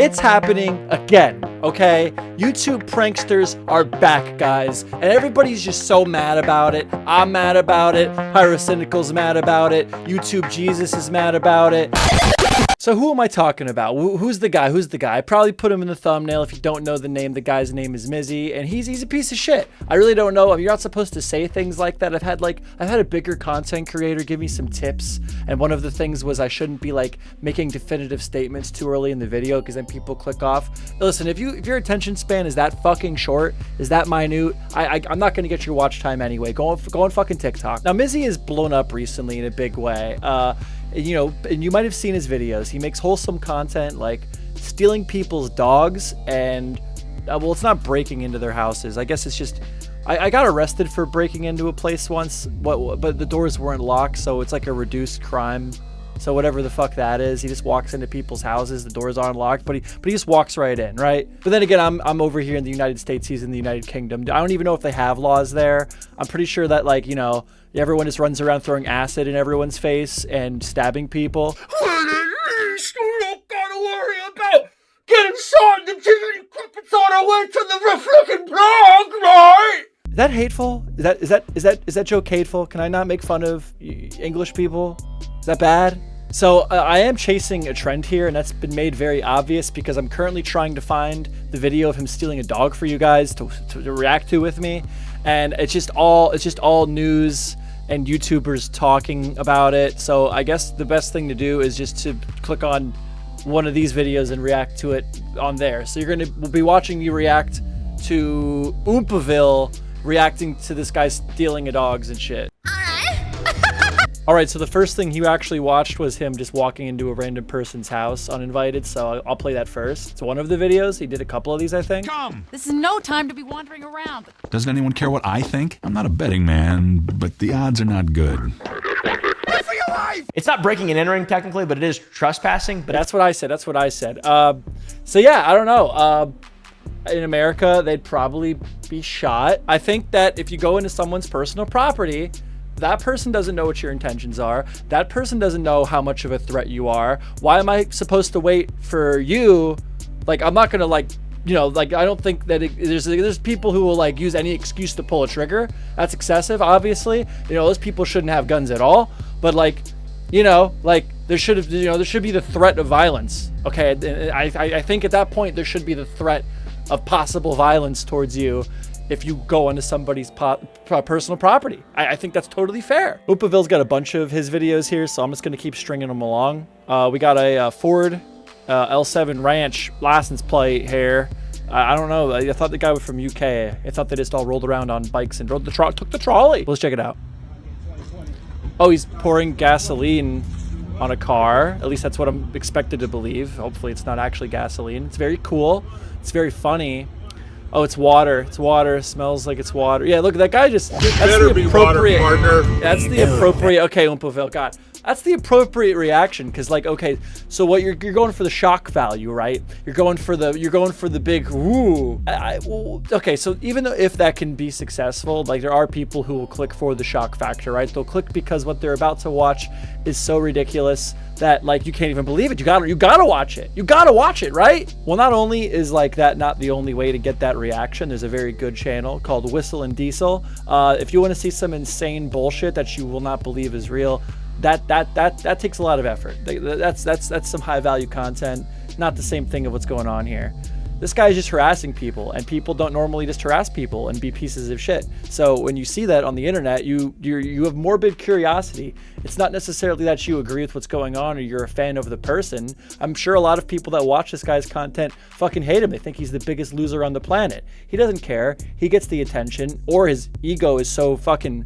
It's happening again, okay? YouTube pranksters are back, guys, and everybody's just so mad about it. I'm mad about it. Pyrocynical's mad about it. YouTube Jesus is mad about it. So who am I talking about? Who's the guy? Who's the guy? I probably put him in the thumbnail. If you don't know the name, the guy's name is Mizzy, and he's a piece of shit. I really don't know. I mean, you're not supposed to say things like that. I've had a bigger content creator give me some tips, and one of the things was I shouldn't be like making definitive statements too early in the video because then people click off. Now, listen, if your attention span is that fucking short, is that minute, I'm not gonna get your watch time anyway. Go on fucking TikTok. Now, Mizzy has blown up recently in a big way. You know, and you might have seen his videos. He makes wholesome content like stealing people's dogs and, well, it's not breaking into their houses. I guess it's just, I got arrested for breaking into a place once, but the doors weren't locked, so it's like a reduced crime. So whatever the fuck that is, he just walks into people's houses, the doors aren't locked, but he just walks right in, right? But then again, I'm over here in the United States, he's in the United Kingdom. I don't even know if they have laws there. I'm pretty sure that, like, you know, everyone just runs around throwing acid in everyone's face and stabbing people. Well, at least we don't gotta worry about getting shot in the Jiminy Crickets on our way to the fucking blog, right? Is that hateful? Is that joke hateful? Can I not make fun of English people? Is that bad? So I am chasing a trend here, and that's been made very obvious because I'm currently trying to find the video of him stealing a dog for you guys to react to with me, and it's just all news and YouTubers talking about it. So I guess the best thing to do is just to click on one of these videos and react to it on there. So we'll be watching me react to oompaville reacting to this guy stealing a dogs and shit. All right, so the first thing you actually watched was him just walking into a random person's house uninvited, so I'll play that first. It's one of the videos. He did a couple of these, I think. Come! This is no time to be wandering around. Doesn't anyone care what I think? I'm not a betting man, but the odds are not good. Run for your life! It's not breaking and entering technically, but it is trespassing. But that's what I said. That's what I said. So yeah, I don't know. In America, they'd probably be shot. I think that if you go into someone's personal property, that person doesn't know what your intentions are. That person doesn't know how much of a threat you are. Why am I supposed to wait for you? Like, I'm not gonna, like, you know, like, I don't think that there's people who will like use any excuse to pull a trigger. That's excessive, obviously. You know, those people shouldn't have guns at all. But like, you know, like there should be the threat of violence. Okay, I think at that point there should be the threat of possible violence towards you if you go into somebody's personal property. I think that's totally fair. Oompaville's got a bunch of his videos here, so I'm just gonna keep stringing them along. We got a Ford L7 Ranch license plate here. I don't know, I thought the guy was from UK. I thought they just all rolled around on bikes and took the trolley. Let's check it out. Oh, he's pouring gasoline on a car. At least that's what I'm expected to believe. Hopefully it's not actually gasoline. It's very cool. It's very funny. Oh, it's water. It's water. It smells like it's water. Yeah, look, that guy just... That's the appropriate... Water, that's the appropriate... Okay, Oompaville, God. That's the appropriate reaction, because, like, okay, so what you're going for the shock value, right? You're going for the big woo. Okay, so even though if that can be successful, like, there are people who will click for the shock factor, right? They'll click because what they're about to watch is so ridiculous that, like, you can't even believe it. You gotta watch it. You gotta watch it, right? Well, not only is like that not the only way to get that reaction, there's a very good channel called Whistle and Diesel. If you want to see some insane bullshit that you will not believe is real, that takes a lot of effort. That's some high value content. Not the same thing of what's going on here. This guy is just harassing people, and people don't normally just harass people and be pieces of shit. So when you see that on the internet, you have morbid curiosity. It's not necessarily that you agree with what's going on or you're a fan of the person. I'm sure a lot of people that watch this guy's content fucking hate him. They think he's the biggest loser on the planet. He doesn't care. He gets the attention, or his ego is so fucking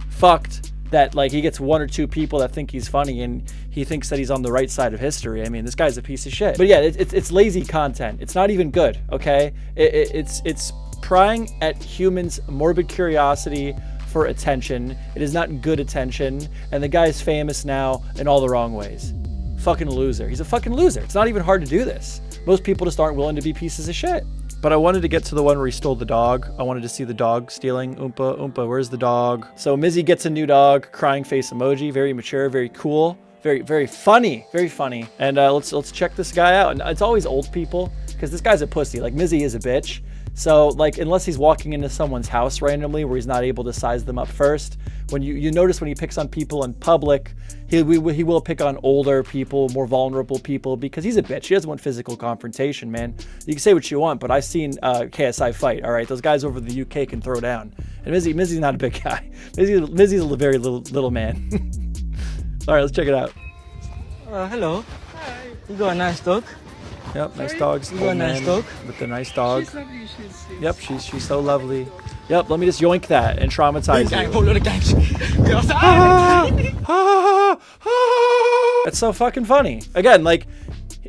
fucked that, like, he gets one or two people that think he's funny and he thinks that he's on the right side of history. I mean, this guy's a piece of shit. But yeah, it's lazy content. It's not even good, okay? It's prying at humans' morbid curiosity for attention. It is not good attention, and the guy's famous now in all the wrong ways. Fucking loser. He's a fucking loser. It's not even hard to do this. Most people just aren't willing to be pieces of shit. But I wanted to get to the one where he stole the dog. I wanted to see the dog stealing. Oompa, where's the dog? So Mizzy gets a new dog, crying face emoji, very mature, very cool. very, very funny, very funny. And let's check this guy out. And it's always old people, because this guy's a pussy. Like, Mizzy is a bitch. So, like, unless he's walking into someone's house randomly where he's not able to size them up first, when you notice when he picks on people in public, he will pick on older people, more vulnerable people, because he's a bitch. He doesn't want physical confrontation, man. You can say what you want, but I've seen KSI fight, all right? Those guys over the UK can throw down. And Mizzy's not a big guy. Mizzy's a very little man. All right, let's check it out. Hello. Hi. You got a nice dog? Yep, nice dogs. You got a nice dog? With the nice dog. She's lovely, she's sweet. Yep, she's so lovely. Yep, let me just yoink that and traumatize you. Whole lot of gang. It's so fucking funny. Again, like,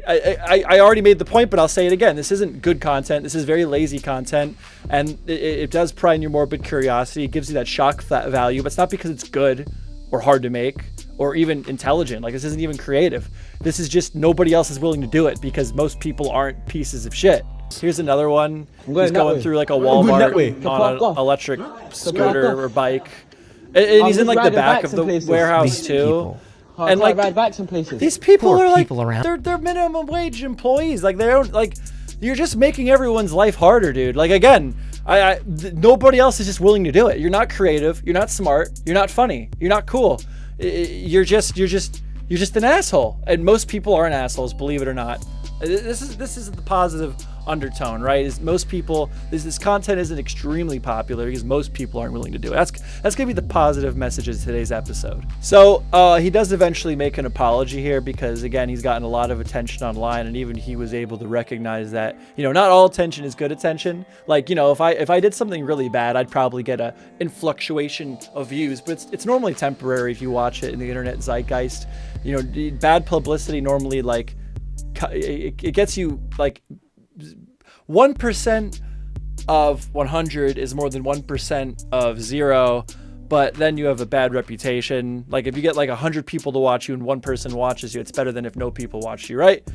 I already made the point, but I'll say it again. This isn't good content. This is very lazy content, and it does pry on your morbid curiosity. It gives you that shock value, but it's not because it's good or hard to make or even intelligent. Like, this isn't even creative. This is just nobody else is willing to do it because most people aren't pieces of shit. Here's another one. He's going through like a Walmart on an electric scooter or bike. And he's in like the back of the warehouse too. And like ride bikes in places. These people Poor are like people around. they're minimum wage employees. Like, they don't, like, you're just making everyone's life harder, dude. Like, again, nobody else is just willing to do it. You're not creative. You're not smart. You're not funny. You're not cool. You're just an asshole. And most people aren't assholes, believe it or not. This is the positive undertone, right? Is most people, this content isn't extremely popular because most people aren't willing to do it. That's gonna be the positive message of today's episode. So he does eventually make an apology here because, again, he's gotten a lot of attention online, and even he was able to recognize that, you know, not all attention is good attention. Like, you know, if I did something really bad, I'd probably get a fluctuation of views, but it's normally temporary if you watch it in the internet zeitgeist. You know, bad publicity normally, like, it gets you, like, 1% of 100 is more than 1% of 0, but then you have a bad reputation. Like, if you get like 100 people to watch you and one person watches you, it's better than if no people watch you, right?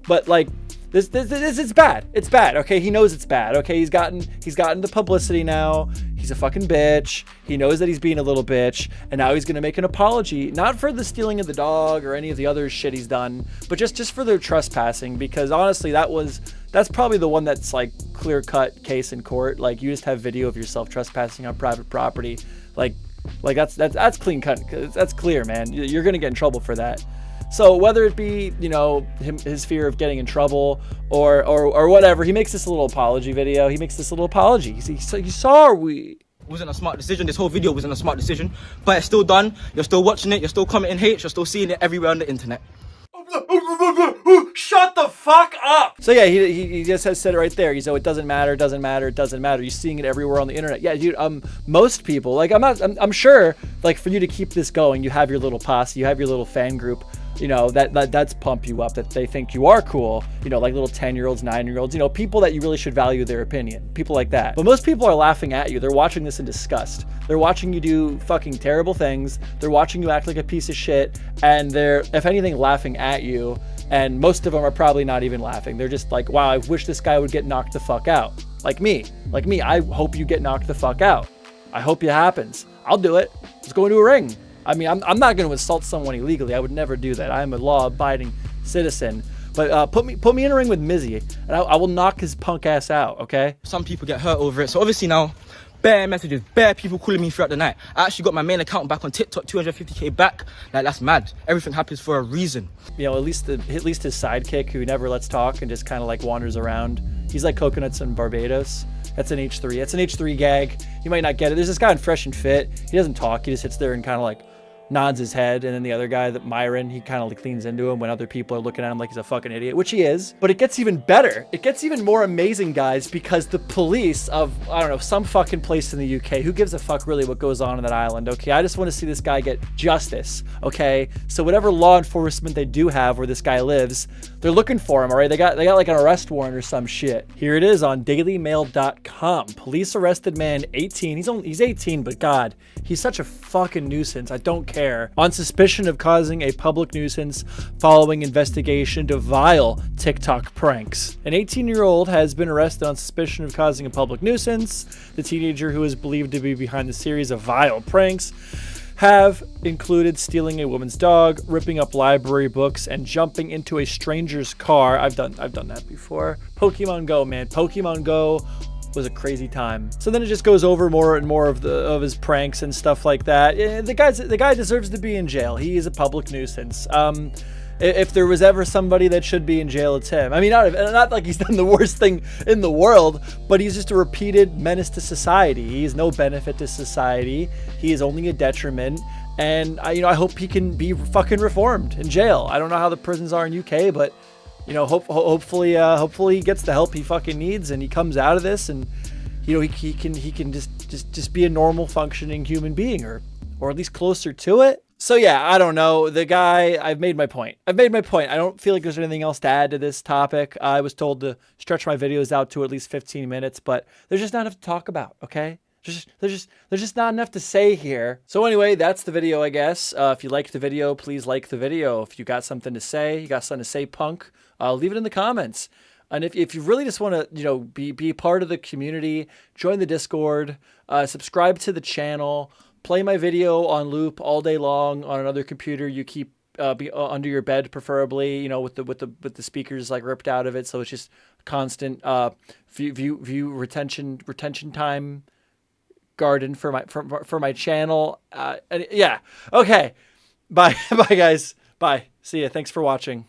But like, this it's bad. It's bad. Okay, he knows it's bad. Okay, he's gotten the publicity now. He's a fucking bitch. He knows that he's being a little bitch, and now he's gonna make an apology, not for the stealing of the dog or any of the other shit he's done, but just for the trespassing. Because honestly, that's probably the one that's like clear-cut case in court. Like, you just have video of yourself trespassing on private property. Like that's clean cut. That's clear, man. You're gonna get in trouble for that. So whether it be, you know, his fear of getting in trouble or whatever, he makes this little apology video. He makes this little apology. He's sorry. Wasn't a smart decision. This whole video wasn't a smart decision, but it's still done. You're still watching it. You're still commenting hate. You're still seeing it everywhere on the internet. Shut the fuck up. So yeah, he just has said it right there. He's, oh, it doesn't matter, it doesn't matter, it doesn't matter. You're seeing it everywhere on the internet. Yeah, dude. Most people, like, I'm sure, like, for you to keep this going, you have your little posse, you have your little fan group. You know, that's pump you up, that they think you are cool, you know, like little 10-year-olds, 9-year-olds, you know, people that you really should value their opinion, people like that. But most people are laughing at you. They're watching this in disgust. They're watching you do fucking terrible things. They're watching you act like a piece of shit, and they're, if anything, laughing at you. And most of them are probably not even laughing. They're just like, wow, I wish this guy would get knocked the fuck out. Like me, I hope you get knocked the fuck out. I hope it happens. I'll do it. Let's go into a ring. I mean, I'm not going to assault someone illegally. I would never do that. I am a law-abiding citizen. But put me in a ring with Mizzy, and I will knock his punk ass out, okay? Some people get hurt over it. So obviously now, bare messages, bare people calling me throughout the night. I actually got my main account back on TikTok, 250k back. Like, that's mad. Everything happens for a reason. You know, at least his sidekick, who never lets talk and just kind of like wanders around. He's like Coconuts in Barbados. That's an H3. That's an H3 gag. You might not get it. There's this guy on Fresh and Fit. He doesn't talk. He just sits there and kind of like nods his head, and then the other guy, that Myron, he kind of like leans into him when other people are looking at him like he's a fucking idiot, which he is. But it gets even better. It gets even more amazing, guys, because the police of, I don't know, some fucking place in the UK, who gives a fuck really what goes on that island, okay? I just want to see this guy get justice, okay? So whatever law enforcement they do have where this guy lives, they're looking for him, all right? They got like an arrest warrant or some shit. Here it is on dailymail.com. Police arrested man 18. He's 18, but God, he's such a fucking nuisance. I don't care. On suspicion of causing a public nuisance following investigation into vile TikTok pranks. An 18-year-old has been arrested on suspicion of causing a public nuisance. The teenager, who is believed to be behind the series of vile pranks, have included stealing a woman's dog, ripping up library books, and jumping into a stranger's car. I've done that before. Pokemon Go, man. Pokemon Go was a crazy time. So then it just goes over more and more of his pranks and stuff like that. The guy deserves to be in jail. He is a public nuisance. If there was ever somebody that should be in jail, it's him. I mean, not like he's done the worst thing in the world, but he's just a repeated menace to society. He is no benefit to society. He is only a detriment. And I hope he can be fucking reformed in jail. I don't know how the prisons are in UK, but hopefully he gets the help he fucking needs, and he comes out of this, and he can just be a normal functioning human being, or at least closer to it. So yeah, I don't know. The guy, I've made my point. I don't feel like there's anything else to add to this topic. I was told to stretch my videos out to at least 15 minutes, but there's just not enough to talk about, okay? There's just not enough to say here. So anyway, that's the video, I guess. If you liked the video, please like the video. If you got something to say, punk, leave it in the comments. And if you really just want to, be part of the community, join the Discord, subscribe to the channel, play my video on loop all day long on another computer you keep under your bed, preferably, with the speakers like ripped out of it, so it's just constant view retention time garden for my channel. And yeah, okay, bye bye guys, bye, see ya, thanks for watching.